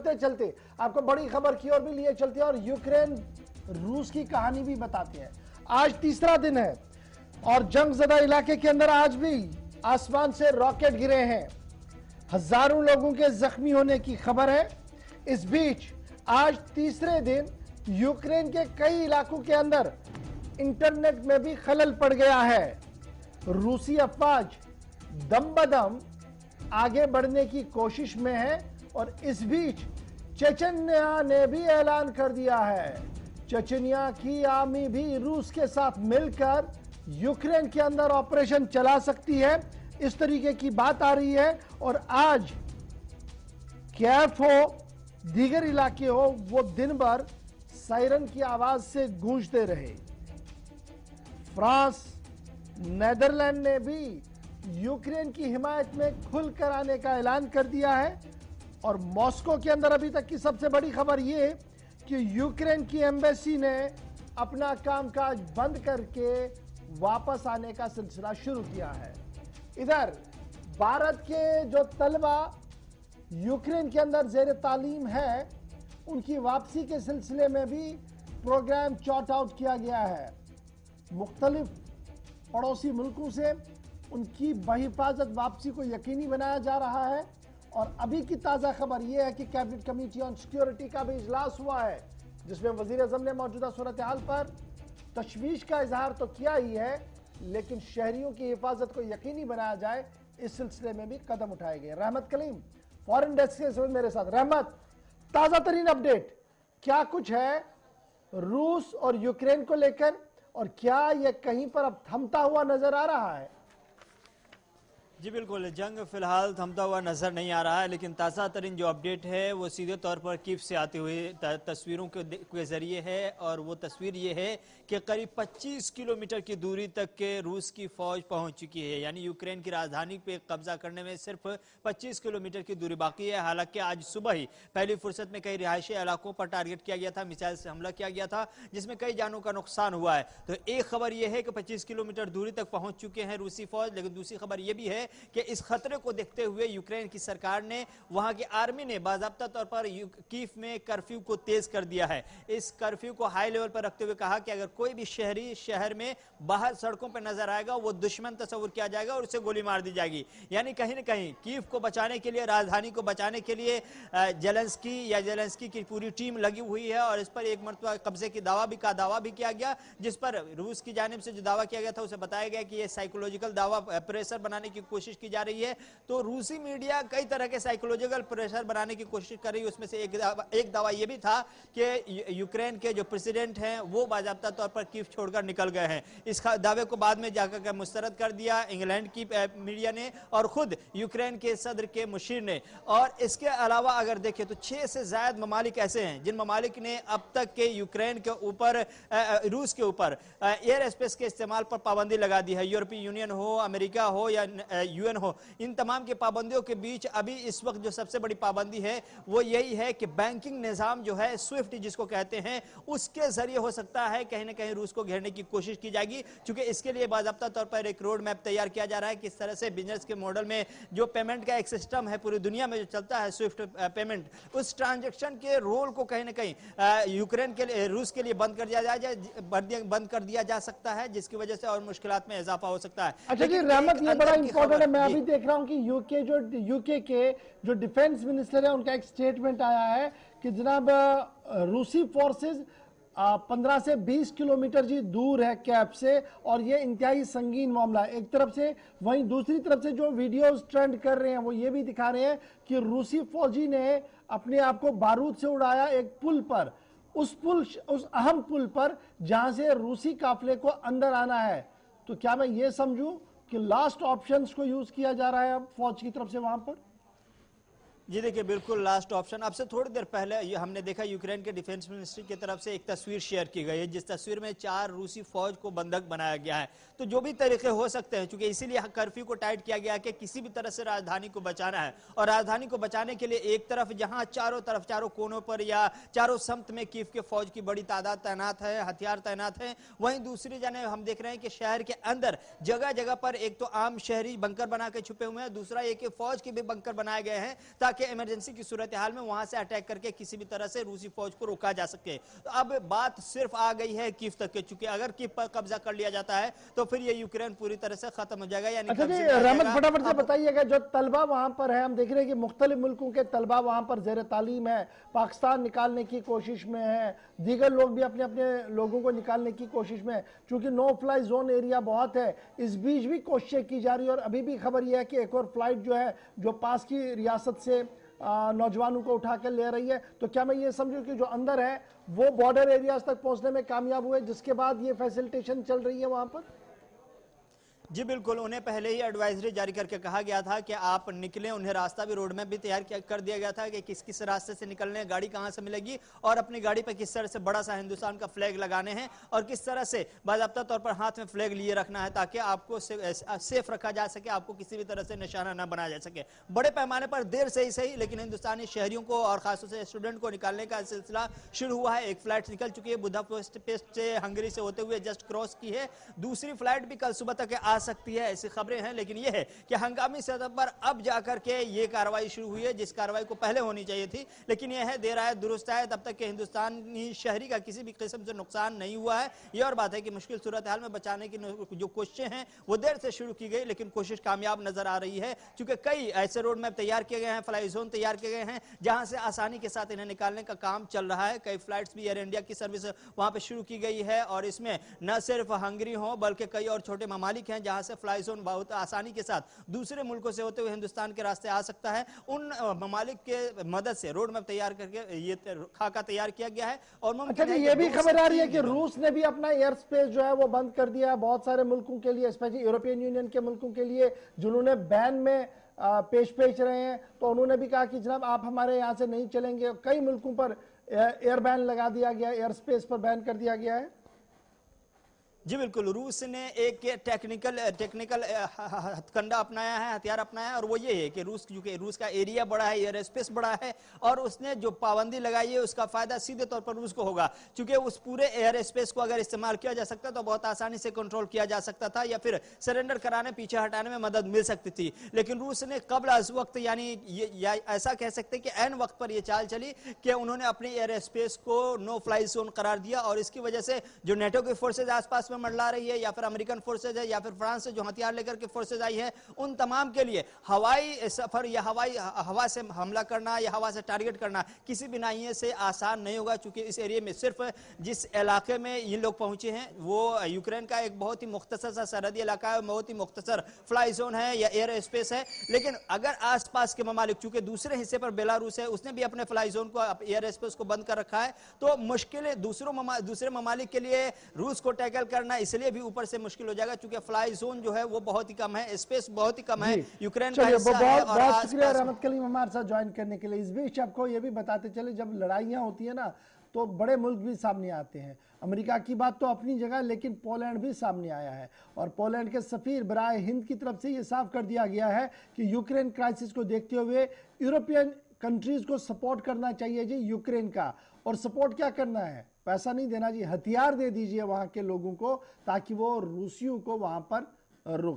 चलते चलते आपको बड़ी खबर की ओर भी लिए चलते हैं और यूक्रेन रूस की कहानी भी बताते हैं। आज तीसरा दिन है और जंगजदा इलाके के अंदर आज भी आसमान से रॉकेट गिरे हैं, हजारों लोगों के जख्मी होने की खबर है। इस बीच आज तीसरे दिन यूक्रेन के कई इलाकों के अंदर इंटरनेट में भी खलल पड़ गया है। रूसी अफवाज दम बदम आगे बढ़ने की कोशिश में है और इस बीच चेचन्या ने भी ऐलान कर दिया है, चेचन्या की आर्मी भी रूस के साथ मिलकर यूक्रेन के अंदर ऑपरेशन चला सकती है, इस तरीके की बात आ रही है। और आज कीव हो, दीगर इलाके हो, वो दिन भर सायरन की आवाज से गूंजते रहे। फ्रांस, नेदरलैंड ने भी यूक्रेन की हिमायत में खुलकर आने का ऐलान कर दिया है। और मॉस्को के अंदर अभी तक की सबसे बड़ी खबर यह कि यूक्रेन की एम्बेसी ने अपना कामकाज बंद करके वापस आने का सिलसिला शुरू किया है। इधर भारत के जो तलबा यूक्रेन के अंदर जेर तालीम है, उनकी वापसी के सिलसिले में भी प्रोग्राम चॉट आउट किया गया है। मुख्तलिफ पड़ोसी मुल्कों से उनकी बहिफाजत वापसी को यकीनी बनाया जा रहा है। और अभी की ताज़ा खबर यह है कि कैबिनेट कमेटी ऑन सिक्योरिटी का भी इजलास हुआ है, जिसमें वजीर आज़म ने मौजूदा सूरत हाल पर तशवीश का इजहार तो किया ही है, लेकिन शहरियों की हिफाजत को यकीनी बनाया जाए, इस सिलसिले में भी कदम उठाए गए। रहमत कलीम फॉरेन डेस्क के मेरे साथ। रहमत, ताज़ा तरीन अपडेट क्या कुछ है रूस और यूक्रेन को लेकर, और क्या यह कहीं पर अब थमता हुआ नजर आ रहा है? जी बिल्कुल, जंग फिलहाल थमता हुआ नजर नहीं आ रहा है, लेकिन ताज़ा तरीन जो अपडेट है वो सीधे तौर पर कीव से आती हुई तस्वीरों के जरिए है। और वो तस्वीर ये है कि करीब 25 किलोमीटर की दूरी तक के रूस की फौज पहुंच चुकी है, यानी यूक्रेन की राजधानी पे कब्जा करने में सिर्फ 25 किलोमीटर की दूरी बाकी है। हालांकि आज सुबह ही पहली फुर्सत में कई रिहायशी इलाकों पर टारगेट किया गया था, मिसाइल से हमला किया गया था, जिसमें कई जानों का नुकसान हुआ है। तो एक खबर यह है कि 25 किलोमीटर दूरी तक पहुंच चुके हैं रूसी फौज, लेकिन दूसरी खबर यह भी है कि इस खतरे को देखते हुए यूक्रेन की सरकार ने, वहां की आर्मी ने बाकायदा तौर पर कीव में कर्फ्यू को तेज कर दिया है। इस कर्फ्यू को हाई लेवल पर रखते हुए कहा कि अगर कोई भी शहरी शहर में बाहर सड़कों पर नजर आएगा, वो दुश्मन तस्वुर किया जाएगा और उसे गोली मार दी जाएगी। यानी कहीं ना कहीं कीव को बचाने के लिए, राजधानी को बचाने के लिए जेलेंस्की की पूरी टीम लगी हुई है। और इस पर एक मरतबा कब्जे की दावा भी किया गया, जिस पर रूस की जानिब से जो दावा किया गया था उसे बताया गया कि यह साइकोलॉजिकल दावा, प्रेशर बनाने की कोशिश की जा रही है। तो रूसी मीडिया कई तरह के साइकोलॉजिकल प्रेशर बनाने की कोशिश कर रही है। उसमें से एक दावा यह भी था कि यूक्रेन के जो प्रेसिडेंट हैं वो बाकायदा तौर पर कीव छोड़कर निकल गए हैं। इस दावे को बाद में जाकर मुस्तरद कर दिया इंग्लैंड की मीडिया ने और खुद यूक्रेन के सदर के मुशीर ने। और इसके अलावा अगर देखें तो 6 से ज्यादा ममालिक ऐसे हैं जिन ममालिक ने अब तक के यूक्रेन के ऊपर, रूस के ऊपर एयर स्पेस के इस्तेमाल पर पाबंदी लगा दी है। यूरोपीय यूनियन हो, अमेरिका हो या यूएन हो, इन तमाम की पाबंदियों के बीच अभी इस वक्त जो सबसे बड़ी पाबंदी है वो यही है कि बैंकिंग निजाम जो है, स्विफ्ट जिसको कहते हैं, उसके जरिए हो सकता है कहीं ना कहीं रूस को घेरने की कोशिश की जाएगी। क्योंकि इसके लिए बाकायदा तौर पर एक रोड मैप तैयार किया जा रहा है, किस तरह से बिजनेस के मॉडल में जो पेमेंट का एक सिस्टम है पूरी दुनिया में जो चलता है, स्विफ्ट पेमेंट, उस ट्रांजेक्शन के रोल को कहीं ना कहीं यूक्रेन के लिए, रूस के लिए बंद कर दिया जा सकता है, जिसकी वजह से और मुश्किलात में इजाफा हो सकता है। अच्छा जी रहमत, ये बड़ा इंपॉर्टेंट है। मैं अभी देख रहा हूं कि यूके के जो डिफेंस मिनिस्टर है उनका एक स्टेटमेंट आया है कि जनाब रूसी फोर्सेस 15 से 20 किलोमीटर जी दूर है कैप से, और ये इंतहाई संगीन मामला है एक तरफ से। वहीं दूसरी तरफ से जो वीडियोस ट्रेंड कर रहे हैं वो ये भी दिखा रहे हैं कि रूसी फौजी ने अपने आप को बारूद से उड़ाया एक पुल पर, उस अहम पुल पर जहां से रूसी काफिले को अंदर आना है। तो क्या मैं ये समझूं कि लास्ट ऑप्शंस को यूज किया जा रहा है अब फौज की तरफ से वहां पर? जी देखिए, बिल्कुल लास्ट ऑप्शन। अब से थोड़ी देर पहले हमने देखा यूक्रेन के डिफेंस मिनिस्ट्री की तरफ से एक तस्वीर शेयर की गई है, जिस तस्वीर में 4 रूसी फौज को बंधक बनाया गया है। तो जो भी तरीके हो सकते हैं, क्योंकि इसीलिए कर्फ्यू को टाइट किया गया कि किसी भी तरह से राजधानी को बचाना है। और राजधानी को बचाने के लिए एक तरफ जहां चारों कोनों पर या चारों समत में कीव के फौज की बड़ी तादाद तैनात है, हथियार तैनात है, वहीं दूसरी जाने हम देख रहे हैं कि शहर के अंदर जगह जगह पर एक तो आम शहरी बंकर बना के छुपे हुए हैं, दूसरा एक फौज के भी बंकर बनाए गए हैं, ताकि ताकि इमरजेंसी की सूरत हाल में वहां से अटैक करके किसी भी तरह से रूसी फौज को रोका जा सके। तो अब बात सिर्फ आ गई है कीव तक के, चूंकि अगर कीव पर कब्जा कर लिया जाता है तो फिर ये यूक्रेन पूरी तरह से खत्म हो जाएगा, यानी अच्छा जी, कब्जे में आ रहमत जाएगा। फटाफट से बताइएगा, जो तलबा वहां पर है, हम देख रहे हैं कि मुख्तलिफ मुल्कों के तलबा वहां पर जेर तालीम है, पाकिस्तान निकालने की कोशिश में है, दीगर लोग भी अपने अपने लोगों को निकालने की कोशिश में है, चूंकि नो फ्लाई जोन एरिया बहुत है। इस बीच भी कोशिशें की जा रही है और अभी भी खबर यह है कि एक और फ्लाइट जो है जो पास की रियासत से नौजवानों को उठाकर ले रही है। तो क्या मैं ये समझूं कि जो अंदर है वो बॉर्डर एरियाज तक पहुंचने में कामयाब हुए, जिसके बाद ये फैसिलिटेशन चल रही है वहां पर? जी बिल्कुल, उन्हें पहले ही एडवाइजरी जारी करके कहा गया था कि आप निकलें। उन्हें रास्ता भी, रोड मैप भी तैयार कर दिया गया था कि किस किस रास्ते से निकलने, गाड़ी कहां से मिलेगी और अपनी गाड़ी पर किस तरह से बड़ा सा हिंदुस्तान का फ्लैग लगाने हैं और किस तरह से बाकायदा तौर पर हाथ में फ्लैग लिए रखना है ताकि आपको सेफ रखा जा सके, आपको किसी भी तरह से निशाना न बनाया जा सके। बड़े पैमाने पर देर से ही सही लेकिन हिंदुस्तानी शहरियों को और खासतौर से स्टूडेंट को निकालने का सिलसिला शुरू हुआ है। एक फ्लाइट निकल चुकी है, बुदापेस्ट से हंगरी से होते हुए जस्ट क्रॉस की है। दूसरी फ्लाइट भी कल सुबह तक आ सकती है, ऐसी खबरें हैं। लेकिन यह है कि हंगामी सतह पर अब जाकर के ये कार्रवाई शुरू हुई है, जिस कार्रवाई को पहले होनी चाहिए थी। लेकिन यह है, देर आए दुरुस्त आए, तब तक के हिंदुस्तानी शहरी का किसी भी किस्म से नुकसान नहीं हुआ है। यह और बात है कि मुश्किल सूरत हाल में बचाने की जो कोशिशें हैं वो देर से शुरू की गई, लेकिन कोशिश कामयाब नजर आ रही है, क्योंकि कई ऐसे रोड मैप तैयार किए गए हैं, फ्लाई जोन तैयार किए गए हैं जहां से आसानी के साथ इन्हें निकालने का काम चल रहा है। कई फ्लाइट्स भी एयर इंडिया की सर्विस वहां पर शुरू की गई है और इसमें न सिर्फ हंगरी हो बल्कि कई और छोटे ममालिक हैं जहां से फ्लाई जोन बहुत आसानी के साथ दूसरे मुल्कों से होते हुए हिंदुस्तान के रास्ते आ सकता है। उन ममालिक के मदद से रोड मैप तैयार करके ये खाका तैयार किया गया है। और अच्छा जी, ये भी खबर आ रही है कि रूस ने भी अपना एयर स्पेस जो है वो बंद कर दिया है बहुत सारे मुल्कों के लिए, स्पेशली यूरोपियन यूनियन के मुल्कों के लिए जिन्होंने बैन में पेश रहे हैं। तो उन्होंने भी कहा कि जनाब आप हमारे यहाँ से नहीं चलेंगे। कई मुल्कों पर एयर बैन लगा दिया गया, एयर स्पेस पर बैन कर दिया गया है। जी बिल्कुल, रूस ने एक टेक्निकल हथकंडा अपनाया है, हथियार अपनाया है और वो ये है कि क्योंकि रूस का एरिया बड़ा है, एयर स्पेस बड़ा है और उसने जो पाबंदी लगाई है उसका फायदा सीधे तौर पर रूस को होगा, क्योंकि उस पूरे एयर स्पेस को अगर इस्तेमाल किया जा सकता तो बहुत आसानी से कंट्रोल किया जा सकता था या फिर सरेंडर कराने, पीछे हटाने में मदद मिल सकती थी। लेकिन रूस ने कबल अज वक्त, यानी ऐसा कह सकते कि एन वक्त पर यह चाल चली कि उन्होंने अपने एयर स्पेस को नो फ्लाई जोन करार दिया और इसकी वजह से जो नेटो की फोर्सेज आसपास मंडला रही है या फिर अमेरिकन फोर्सेज है या फिर फ्रांस से जो हथियार लेकर के फोर्सेज आई है, उन तमाम के लिए हवाई सफर या हवा से हमला करना या हवा से टारगेट करना किसी भी नाहिए से आसान नहीं होगा, क्योंकि इस एरिया में सिर्फ जिस इलाके में ये लोग पहुंचे हैं वो यूक्रेन का एक बहुत ही मुख्तसर सा सरहदी इलाका है, बहुत ही मुख्तसर फ्लाई जोन है या एयर स्पेस है। लेकिन अगर आसपास के ममालिक, चूंकि दूसरे हिस्से पर बेलारूस है, उसने भी अपने फ्लाई जोन को, एयर स्पेस को बंद कर रखा है, तो मुश्किल दूसरे ममालिक के लिए रूस को टैकल करना इसलिए भी ऊपर से मुश्किल हो जाएगा, क्योंकि फ्लाई जोन जो है वो बहुत ही कम है, स्पेस बहुत ही कम है, यूक्रेन का हिस्सा है। और बहुत शुक्रिया रहमत कलीम हमारे साथ ज्वाइन करने के लिए। इस बीच आपको ये भी बताते चले, जब लड़ाइयां होती है ना तो बड़े मुल्क भी सामने आते हैं। अमेरिका की बात तो अपनी जगह, लेकिन पोलैंड भी सामने आया है और पोलैंड के सफीर बराए हिंद की तरफ से ये साफ कर दिया गया है कि यूक्रेन क्राइसिस को देखते हुए यूरोपियन कंट्रीज को सपोर्ट करना चाहिए जी यूक्रेन का। और सपोर्ट क्या करना है, पैसा नहीं देना जी, हथियार दे दीजिए वहां के लोगों को ताकि वो रूसियों को वहां पर रोक